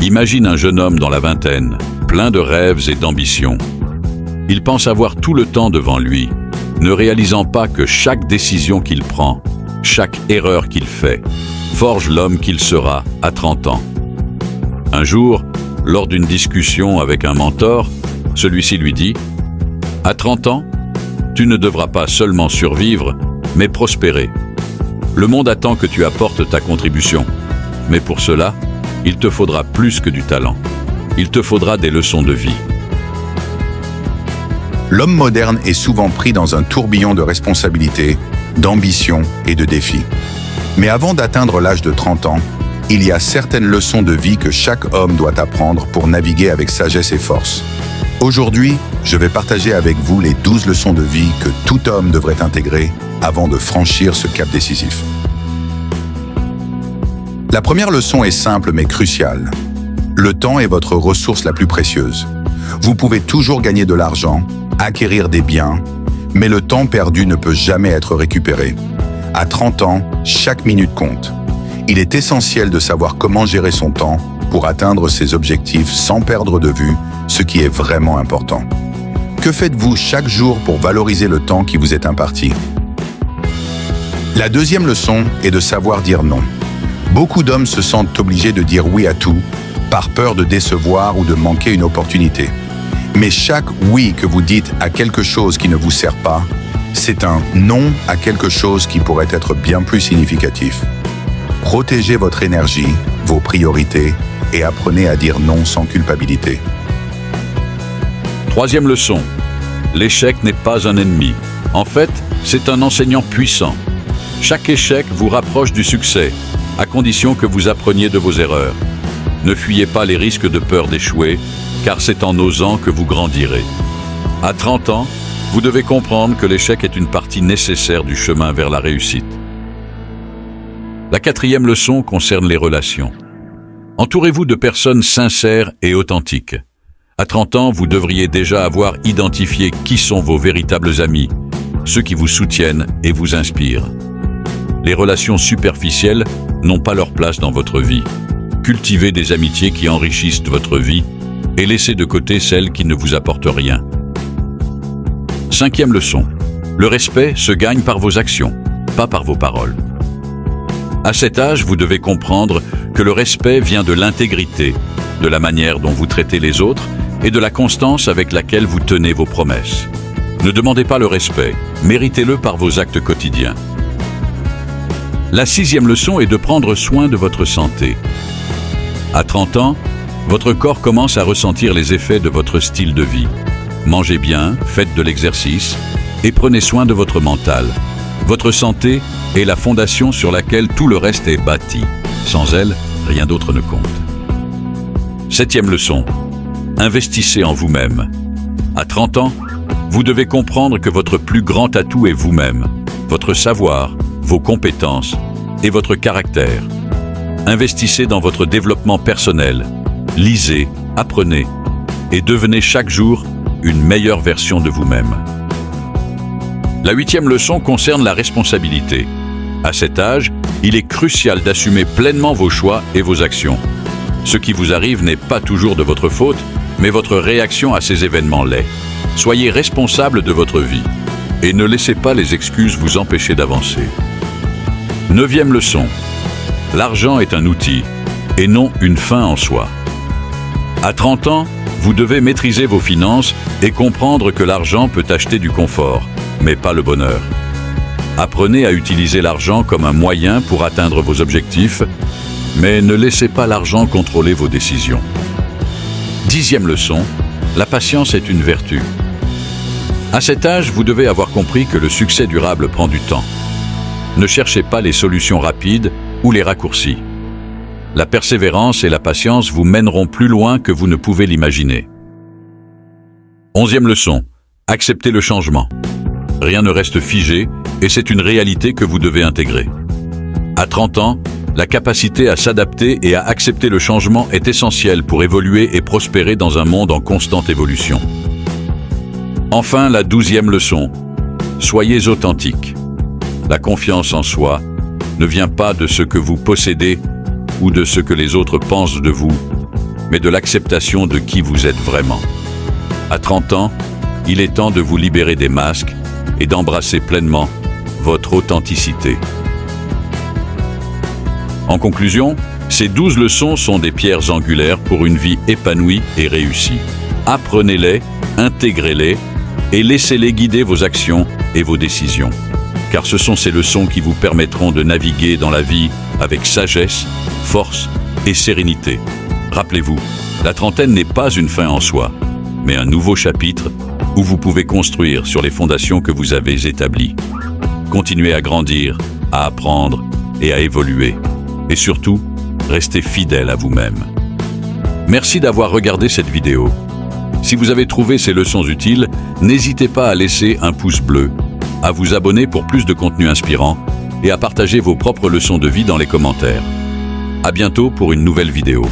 Imagine un jeune homme dans la vingtaine, plein de rêves et d'ambitions. Il pense avoir tout le temps devant lui, ne réalisant pas que chaque décision qu'il prend, chaque erreur qu'il fait, forge l'homme qu'il sera à 30 ans. Un jour, lors d'une discussion avec un mentor, celui-ci lui dit « À 30 ans, tu ne devras pas seulement survivre, mais prospérer. Le monde attend que tu apportes ta contribution, mais pour cela, il te faudra plus que du talent. Il te faudra des leçons de vie. » L'homme moderne est souvent pris dans un tourbillon de responsabilités, d'ambition et de défis. Mais avant d'atteindre l'âge de 30 ans, il y a certaines leçons de vie que chaque homme doit apprendre pour naviguer avec sagesse et force. Aujourd'hui, je vais partager avec vous les 12 leçons de vie que tout homme devrait intégrer avant de franchir ce cap décisif. La première leçon est simple mais cruciale. Le temps est votre ressource la plus précieuse. Vous pouvez toujours gagner de l'argent, acquérir des biens, mais le temps perdu ne peut jamais être récupéré. À 30 ans, chaque minute compte. Il est essentiel de savoir comment gérer son temps pour atteindre ses objectifs sans perdre de vue ce qui est vraiment important. Que faites-vous chaque jour pour valoriser le temps qui vous est imparti? La deuxième leçon est de savoir dire non. Beaucoup d'hommes se sentent obligés de dire oui à tout, par peur de décevoir ou de manquer une opportunité. Mais chaque oui que vous dites à quelque chose qui ne vous sert pas, c'est un non à quelque chose qui pourrait être bien plus significatif. Protégez votre énergie, vos priorités et apprenez à dire non sans culpabilité. Troisième leçon. L'échec n'est pas un ennemi. En fait, c'est un enseignant puissant. Chaque échec vous rapproche du succès, à condition que vous appreniez de vos erreurs. Ne fuyez pas les risques de peur d'échouer, car c'est en osant que vous grandirez. À 30 ans, vous devez comprendre que l'échec est une partie nécessaire du chemin vers la réussite. La quatrième leçon concerne les relations. Entourez-vous de personnes sincères et authentiques. À 30 ans, vous devriez déjà avoir identifié qui sont vos véritables amis, ceux qui vous soutiennent et vous inspirent. Les relations superficielles n'ont pas leur place dans votre vie. Cultivez des amitiés qui enrichissent votre vie et laissez de côté celles qui ne vous apportent rien. Cinquième leçon. Le respect se gagne par vos actions, pas par vos paroles. À cet âge, vous devez comprendre que le respect vient de l'intégrité, de la manière dont vous traitez les autres et de la constance avec laquelle vous tenez vos promesses. Ne demandez pas le respect, méritez-le par vos actes quotidiens. La sixième leçon est de prendre soin de votre santé. À 30 ans, votre corps commence à ressentir les effets de votre style de vie. Mangez bien, faites de l'exercice et prenez soin de votre mental. Votre santé est la fondation sur laquelle tout le reste est bâti. Sans elle, rien d'autre ne compte. Septième leçon. Investissez en vous-même. À 30 ans, vous devez comprendre que votre plus grand atout est vous-même, votre savoir, vos compétences et votre caractère. Investissez dans votre développement personnel. Lisez, apprenez et devenez chaque jour une meilleure version de vous-même. La huitième leçon concerne la responsabilité. À cet âge, il est crucial d'assumer pleinement vos choix et vos actions. Ce qui vous arrive n'est pas toujours de votre faute, mais votre réaction à ces événements l'est. Soyez responsable de votre vie et ne laissez pas les excuses vous empêcher d'avancer. Neuvième leçon. L'argent est un outil et non une fin en soi. À 30 ans, vous devez maîtriser vos finances et comprendre que l'argent peut acheter du confort, mais pas le bonheur. Apprenez à utiliser l'argent comme un moyen pour atteindre vos objectifs, mais ne laissez pas l'argent contrôler vos décisions. Dixième leçon, la patience est une vertu. À cet âge, vous devez avoir compris que le succès durable prend du temps. Ne cherchez pas les solutions rapides ou les raccourcis. La persévérance et la patience vous mèneront plus loin que vous ne pouvez l'imaginer. Onzième leçon, acceptez le changement. Rien ne reste figé et c'est une réalité que vous devez intégrer. À 30 ans, la capacité à s'adapter et à accepter le changement est essentielle pour évoluer et prospérer dans un monde en constante évolution. Enfin, la 12e leçon, soyez authentique. La confiance en soi ne vient pas de ce que vous possédez ou de ce que les autres pensent de vous, mais de l'acceptation de qui vous êtes vraiment. À 30 ans, il est temps de vous libérer des masques et d'embrasser pleinement votre authenticité. En conclusion, ces 12 leçons sont des pierres angulaires pour une vie épanouie et réussie. Apprenez-les, intégrez-les et laissez-les guider vos actions et vos décisions. Car ce sont ces leçons qui vous permettront de naviguer dans la vie avec sagesse, force et sérénité. Rappelez-vous, la trentaine n'est pas une fin en soi, mais un nouveau chapitre où vous pouvez construire sur les fondations que vous avez établies. Continuez à grandir, à apprendre et à évoluer. Et surtout, restez fidèle à vous-même. Merci d'avoir regardé cette vidéo. Si vous avez trouvé ces leçons utiles, n'hésitez pas à laisser un pouce bleu, à vous abonner pour plus de contenu inspirant et à partager vos propres leçons de vie dans les commentaires. À bientôt pour une nouvelle vidéo.